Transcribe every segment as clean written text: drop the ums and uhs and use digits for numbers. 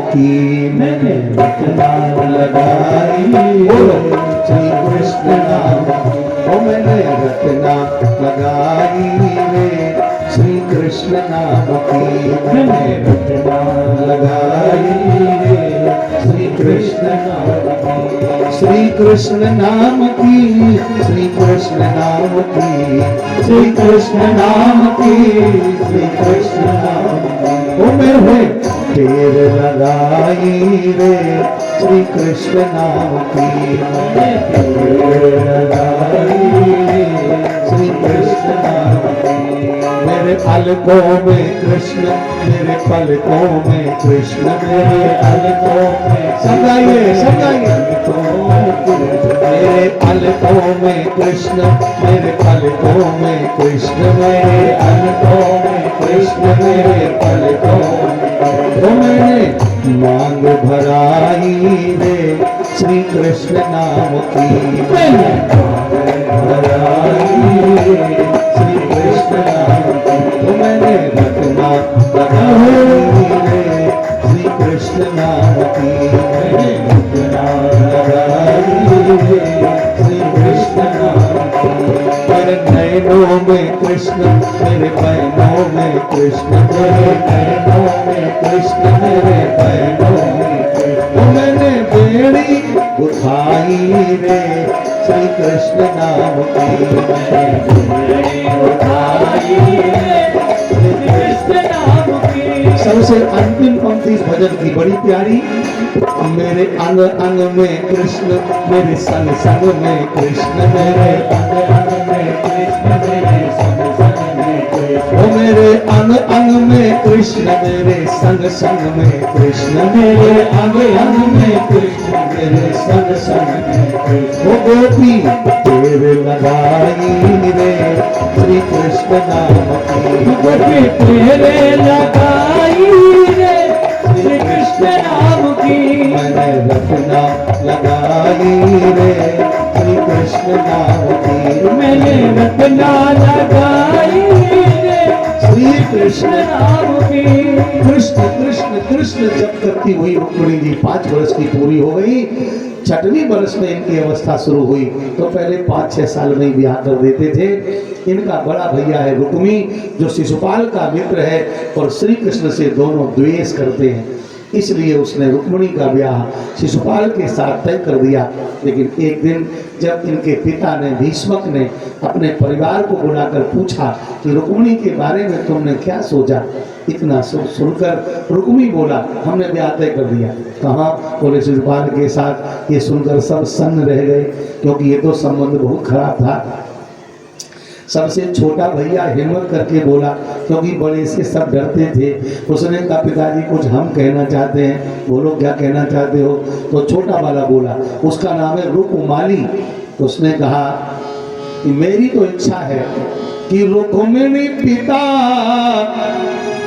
की मैंने रचना लगाई श्री कृष्ण नाम ओ मैंने रचना लगाई रे श्री कृष्ण नाम की मैंने रचना लगाई रे श्री कृष्ण नाम की श्री कृष्ण नाम की श्री कृष्ण नाम की श्री कृष्ण नाम की श्री कृष्ण नाम की ओ मैंने ढेर लगाई रे श्री कृष्ण नाम की मैंने ढेर लगाई रे श्री कृष्ण नाम की मेरे पलकों में कृष्ण मेरे पलकों में कृष्ण मेरे पलकों में समझाइए समझाइए मेरे पलकों में कृष्ण मेरे पलकों में कृष्ण मेरे पलकों में कृष्ण मेरे पलकों तो मैंने मांग भराई रे श्री कृष्ण नाम की मैंने मांग भराई रे श्री कृष्ण नाम की तो मैंने रचना लगाई रे श्री कृष्ण नाम की मैंने रचना लगाई रे श्री कृष्ण नाम की मेरे नैनों में कृष्ण मेरे पैनों में कृष्ण मेरे नैनों में कृष्ण मेरे पैनों में कृष्ण मैंने बेड़ी उठाई रे श्री कृष्ण नाम की मैंने बेड़ी उठाई रे श्री कृष्ण नाम की सबसे अंतिम पंक्ति इस भजन की बड़ी प्यारी मेरे अंग अंग में कृष्ण मेरे संग संग में कृष्ण मेरे अंग अंग में कृष्ण मेरे संग संग में कृष्ण ओ मेरे अंग अंग में कृष्ण मेरे संग संग में कृष्ण मेरे अंग अंग में कृष्ण मेरे संग संग में कृष्ण ओ गोपी तेरे लगाई रे श्री कृष्ण नाम की गोपी तेरे लगाई रे श्री कृष्ण नाम की मैंने रचना लगाई रे श्री कृष्ण नाम की मैंने रचना लगाई रे श्री कृष्ण नाम की कृष्ण कृष्ण कृष्ण जब करती हुई रुक्मिणी जी 5 वर्ष की पूरी हो गई 6वें वर्ष में इनकी अवस्था शुरू हुई तो पहले 5-6 साल में ही ब्याह कर देते थे। इनका बड़ा भैया है रुक्मी जो शिशुपाल का मित्र है और श्री कृष्ण से दोनों द्वेष करते हैं इसलिए उसने रुक्मिणी का ब्याह शिशुपाल के साथ तय कर दिया। लेकिन एक दिन जब इनके पिता ने भीष्मक ने अपने परिवार को बुलाकर पूछा कि रुक्मिणी के बारे में तुमने क्या सोचा इतना सुनकर रुक्मी बोला हमने ब्याह तय कर दिया। कहाँ? बोले शिशुपाल के साथ। ये सुनकर सब सन्न रह गए क्योंकि ये तो संबंध बहुत खराब था। सबसे छोटा भैया हिम्मत करके बोला क्योंकि बड़े से सब डरते थे। उसने कहा पिताजी कुछ हम कहना चाहते हैं। बोलो क्या कहना चाहते हो? तो छोटा वाला बोला उसका नाम है रुक्माली। उसने कहा कि मेरी तो इच्छा है कि रुक्मिणी पिता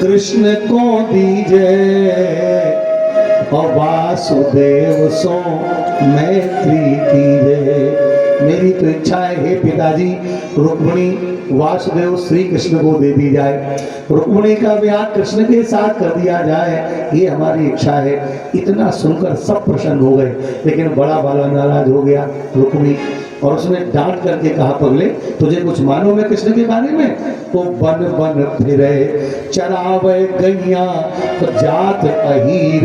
कृष्ण को दीजिए और वासुदेव सो मैत्री कीजिए। मेरी तो इच्छा है हे पिताजी रुक्मिणी वासुदेव श्री कृष्ण को दे दी जाए रुक्मिणी का ब्याह कृष्ण के साथ कर दिया जाए ये हमारी इच्छा है। इतना सुनकर सब प्रसन्न हो गए लेकिन बड़ा वाला नाराज हो गया रुक्मी और उसने डांट करके कहा पगले तुझे कुछ मालूम है कृष्ण के बारे में? तो बन बन फिरे चरावे गैया तो जात अहीर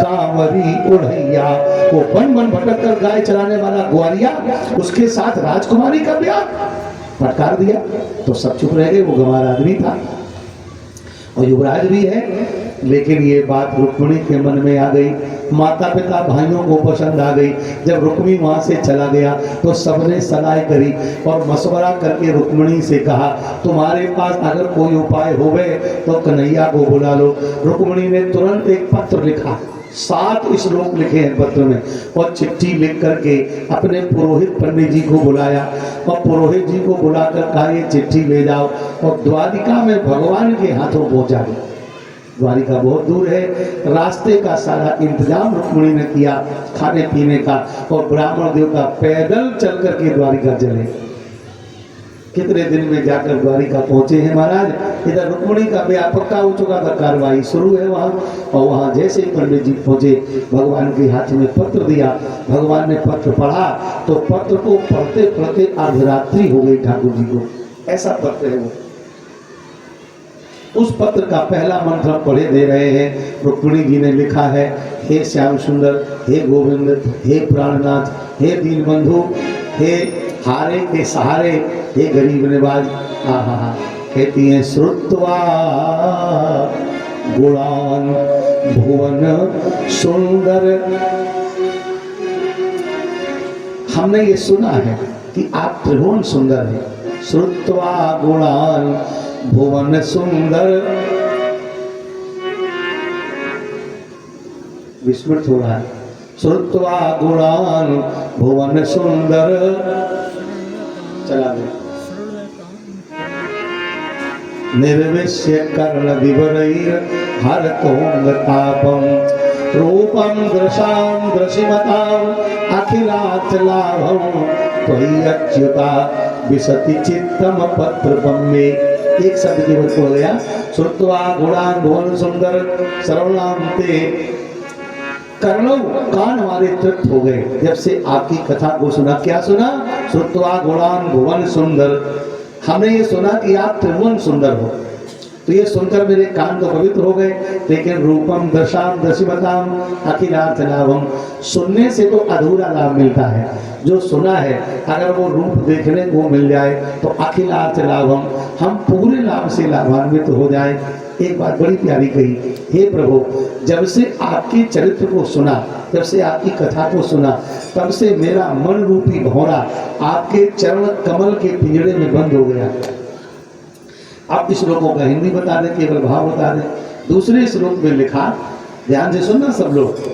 कांवरी उड़ैया। वो बन बन भटक कर गाय चराने वाला ग्वालिया उसके साथ राजकुमारी का ब्याह फटकार दिया तो सब चुप रह गए। वो गंवार आदमी था और युवराज भी है लेकिन ये बात रुक्मिणी के मन में आ गई। माता पिता भाइयों को पसंद आ गई। जब रुक्मी वहां से चला गया तो सबने सलाह करी और मशवरा करके रुक्मिणी से कहा तुम्हारे पास अगर कोई उपाय होवे तो कन्हैया को बुला लो। रुक्मिणी ने तुरंत एक पत्र लिखा 7 श्लोक लिखे हैं पत्र में और चिट्ठी लिख करके अपने पुरोहित पंडित जी को बुलाया और पुरोहित जी को बुलाकर कहा ये चिट्ठी ले जाओ और द्वारिका में भगवान के हाथों पहुंचा दो। द्वारिका बहुत दूर है। रास्ते का सारा इंतजाम रुक्मिणी ने किया खाने पीने का और ब्राह्मण देव का पैदल चल करके द्वारिका चले। कितने दिन में जाकर द्वारिका पहुंचे हैं महाराज। इधर रुक्मिणी का ब्याह पक्का हो चुका था, कार्रवाई शुरू है वहाँ। और वहाँ जैसे ही पंडित जी पहुंचे, भगवान के हाथ में पत्र दिया। भगवान ने पत्र पढ़ा तो पत्र को पढ़ते पढ़ते अर्धरात्रि हो गई ठाकुर जी को। ऐसा पत्र है वो। उस पत्र का पहला मंत्र पढ़े दे रहे हैं। रुक्मिणी जी ने लिखा है, हे श्याम सुंदर, हे गोविंद, हे प्राणनाथ, हे दीनबंधु, हे हारे के सहारे, हे गरीब नवाज। हाँ, कहती हैं श्रुत्वा गुणान भुवन सुंदर। हमने ये सुना है कि आप त्रिभुवन सुंदर हैं। श्रुत्वा गुणान भुवन सुंदर, विस्मृत हो रहा है। श्रुत्वा गुणान भुवन सुंदर, चला गया। निर्विश्य कर्ण विवरैर हरतोंगतापम रूपम दृशाम दृशिमताम अखिलाचलाभम त्वयि अच्युता विशति चित्तम पत्रपम में। एक शब्द केवल हो गया, श्रुत्वा गुणान भुवन सुंदर सर्वनाम ते। कर्णों कान हमारे तृप्त हो गए जब से आपकी कथा को सुना। क्या सुना? श्रुत्वा गुणान भुवन सुंदर। हमने ये सुना कि आप त्रिभुवन सुंदर हो, तो ये सुनकर मेरे कान तो पवित्र हो गए। लेकिन रूपम दशाम दशिमताम अखिलार्थ लाभम, सुनने से तो अधूरा लाभ मिलता है। जो सुना है अगर वो रूप देखने को मिल जाए तो अखिलार्थ लाभम, हम पूरे लाभ से लाभान्वित हो जाए। एक बात बड़ी प्यारी कही, हे प्रभु, जब से आपके चरित्र को सुना, जब से आपकी कथा को सुना, तब से मेरा मन रूपी भौरा आपके चरण कमल के पिंजड़े में बंद हो गया। आप इस श्लोकों का हिंदी बता दें, केवल भाव बता दें। दूसरे श्लोक में लिखा, ध्यान से सुनना सब लोग।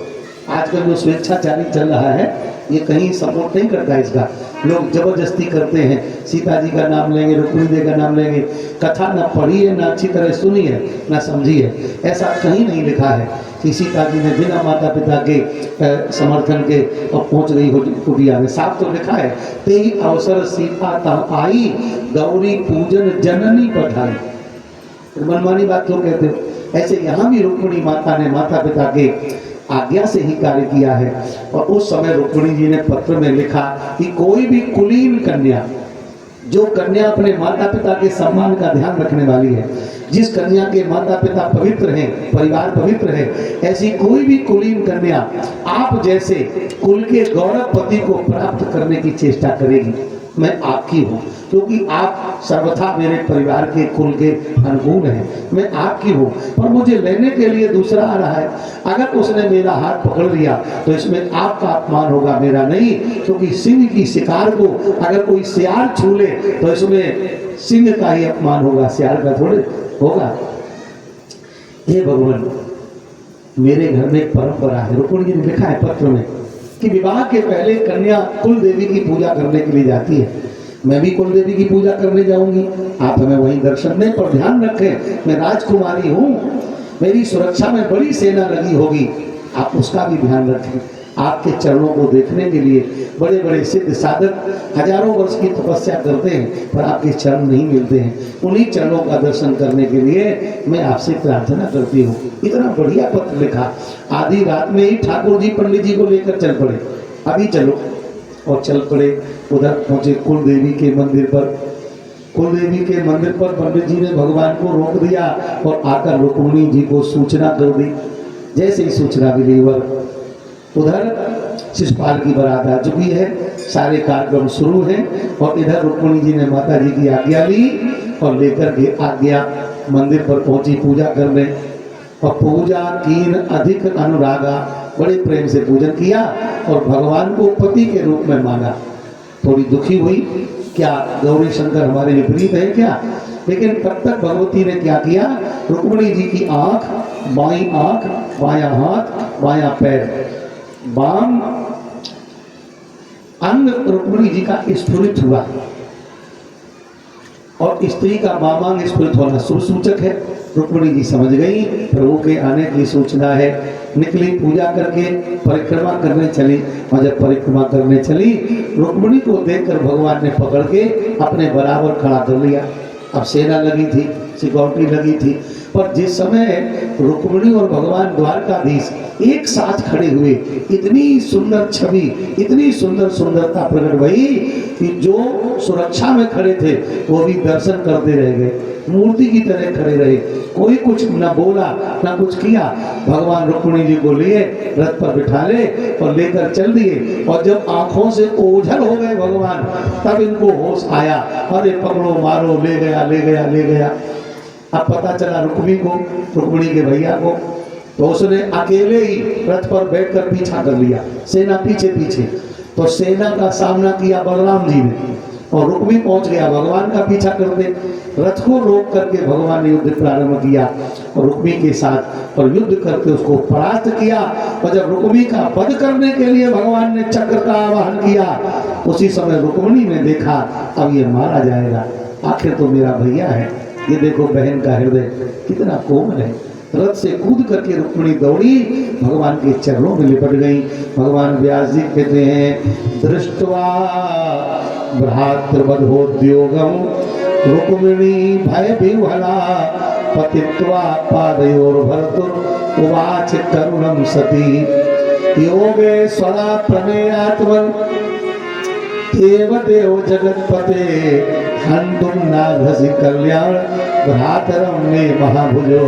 आजकल जो स्वेच्छाचारी चल रहा है ये कहीं सपोर्ट नहीं करता इसका। लोग जबरदस्ती करते हैं, सीता जी का नाम लेंगे, रुक्मिणी देवी का नाम लेंगे। कथा ना पढ़ी है, ना अच्छी तरह सुनी है, ना समझी है। ऐसा कहीं नहीं लिखा है कि सीता जी ने बिना माता पिता के समर्थन के और पहुंच गई कुटिया में। साफ तो लिखा है, ते ही अवसर सीता तह आई गौरी पूजन जननी पठाई। मनमानी बात क्यों कहते हो? ऐसे यहाँ भी रुक्मिणी माता ने माता पिता के आज्ञा से ही कार्य किया है। और उस समय रुक्मिणी जी ने पत्र में लिखा कि कोई भी कुलीन कन्या, जो कन्या अपने माता पिता के सम्मान का ध्यान रखने वाली है, जिस कन्या के माता पिता पवित्र हैं, परिवार पवित्र है, ऐसी कोई भी कुलीन कन्या आप जैसे कुल के गौरव पति को प्राप्त करने की चेष्टा करेगी। मैं आपकी हूँ, क्योंकि आप सर्वथा मेरे परिवार के कुल के अनुकूल हैं। मैं आपकी हूँ, पर मुझे लेने के लिए दूसरा आ रहा है। अगर उसने मेरा हाथ पकड़ लिया तो इसमें आपका अपमान होगा, मेरा नहीं। क्योंकि सिंह की शिकार को अगर कोई सियार छू ले तो इसमें सिंह का ही अपमान होगा, सियार का थोड़े होगा। हे भगवान, मेरे घर में एक परंपरा है, रुक्मिणी जी ने लिखा है पत्र में, कि विवाह के पहले कन्या कुल देवी की पूजा करने के लिए जाती है। मैं भी कुल देवी की पूजा करने जाऊंगी, आप हमें वहीं दर्शन दें। पर ध्यान रखें, मैं राजकुमारी हूँ, मेरी सुरक्षा में बड़ी सेना लगी होगी, आप उसका भी ध्यान रखें। आपके चरणों को देखने के लिए बड़े बड़े सिद्ध साधक हजारों वर्ष की तपस्या करते हैं, पर आपके चरण नहीं मिलते हैं। उन्हीं चरणों का दर्शन करने के लिए मैं आपसे प्रार्थना करती हूँ। इतना बढ़िया पत्र लिखा। आधी रात में ही ठाकुर जी पंडित जी को लेकर चल पड़े, अभी चलो, और चल पड़े। उधर पहुंचे कुल देवी के मंदिर पर। कुल देवी के मंदिर पर पंडित जी ने भगवान को रोक दिया और आकर रुक्मिणी जी को सूचना कर दी। जैसे ही सूचना मिली, उधर शिषपाल की बारात आ चुकी है, सारे कार्यक्रम शुरू हैं। और इधर रुक्मिणी जी ने माता जी की आज्ञा ली और लेकर के आज्ञा मंदिर पर पहुंची पूजा करने। और पूजा कीन अधिक अनुरागा, बड़े प्रेम से पूजन किया और भगवान को पति के रूप में माना। थोड़ी दुखी हुई, क्या गौरी शंकर हमारे विपरीत है क्या? लेकिन तब तक भगवती ने क्या किया, रुक्मिणी जी की आंख, बायां हाथ, बायां पैर, बाम अंग रुक्मिणी जी का स्फुरित हुआ। और स्त्री का वामांग स्फुरित होना शुभ सूचक है। रुक्मिणी जी समझ गई प्रभु के आने की सूचना है, निकली पूजा करके परिक्रमा करने चली। और जब परिक्रमा करने चली, रुक्मिणी को देखकर भगवान ने पकड़ के अपने बराबर खड़ा कर लिया। अब सेना लगी थी, सिक्योरिटी लगी थी, पर जिस समय रुक्मिणी और भगवान द्वारकाधीश एक साथ खड़े हुए, इतनी सुंदर छवि, इतनी सुंदर सुंदरता प्रकट भई कि जो सुरक्षा में खड़े थे वो भी दर्शन करते रह गए, मूर्ति की तरह खड़े रहे। कोई कुछ न बोला न कुछ किया। भगवान रुक्मिणी जी को लिए रथ पर बिठा ले और लेकर चल दिए। और जब आंखों से ओझल हो गए भगवान, तब इनको होश आया, अरे पकड़ो मारो, ले गया ले गया ले गया। अब पता चला रुक्मिणी के भैया को, तो उसने अकेले ही रथ पर बैठकर पीछा कर लिया, सेना पीछे पीछे। तो सेना का सामना किया बलराम जी ने, और रुक्मी पहुंच गया भगवान का पीछा करते। रथ को रोक करके भगवान ने युद्ध प्रारंभ किया और रुक्मी के साथ, और युद्ध करके उसको परास्त किया। और जब रुक्मी का वध करने के लिए भगवान ने चक्र का आवाहन किया, उसी समय रुक्मिणी ने देखा अब ये मारा जाएगा, आखिर तो मेरा भैया है। ये देखो बहन का हृदय कितना कोमल है। रथ से कूद करके रुक्मिणी दौड़ी, भगवान के चरणों में लिपट गई। भगवान व्यास जी कहते हैं, दृष्टवा भ्रातृवधोद्योगम रुक्मिणी भय विह्वला पतित्वा पादयोर भर्तुर उवाच करुणम सती योगेश्वरा प्रणयात्मन देव देव जगतपते हंतुम नाघसि कल्याण भ्रातरम ने महाभुजो।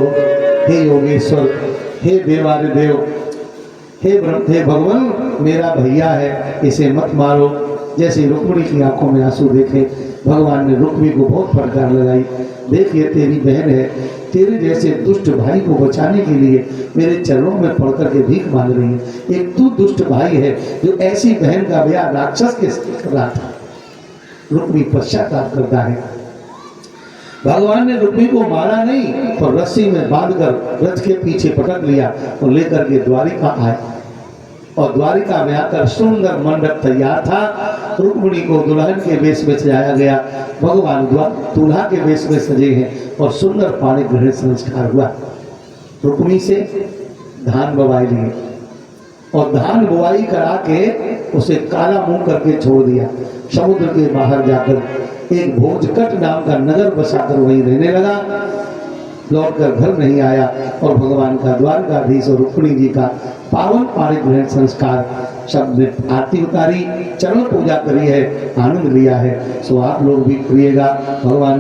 हे योगेश्वर, हे देवादिदेव, हे भगवान, मेरा भैया है, इसे मत मारो। जैसे रुक्मिणी की आंखों में आंसू देखे, भगवान ने रुक्मिणी को बहुत फटकार लगाई। देखिए तेरी बहन है, तेरे जैसे दुष्ट भाई को बचाने के लिए मेरे चरणों में पड़ करके भीख मांग रही है। एक तू दुष्ट भाई है जो ऐसी बहन का ब्याह राक्षस के साथ कर रहा था। रुक्मिणी पश्चाताप करता है। भगवान ने रुक्मिणी को मारा नहीं, पर रस्सी में बांधकर रथ के पीछे पटक लिया और लेकर के द्वारिका आए। और द्वारिका में आकर सुंदर मंडप तैयार था। रुक्मिणी को दुल्हन के वेश में सजाया गया। भगवान दूल्हा के वेश में सजे हैं और सुंदर पाणी ग्रहण संस्कार हुआ। रुक्मिणी से धान बवाई लिए और धान बुआई करा के उसे काला मुंह करके छोड़ दिया। समुद्र के बाहर जाकर एक भोजकट नाम का नगर बसाकर वहीं रहने लगा। लौटकर घर नहीं आया। और भगवान का द्वारकाधीश और रुक्मिणी जी का पावन पाणी ग्रहण संस्कार, सब ने आरती उतारी, चरण पूजा करी है, आनंद लिया है। सो आप लोग भी करिएगा। भगवान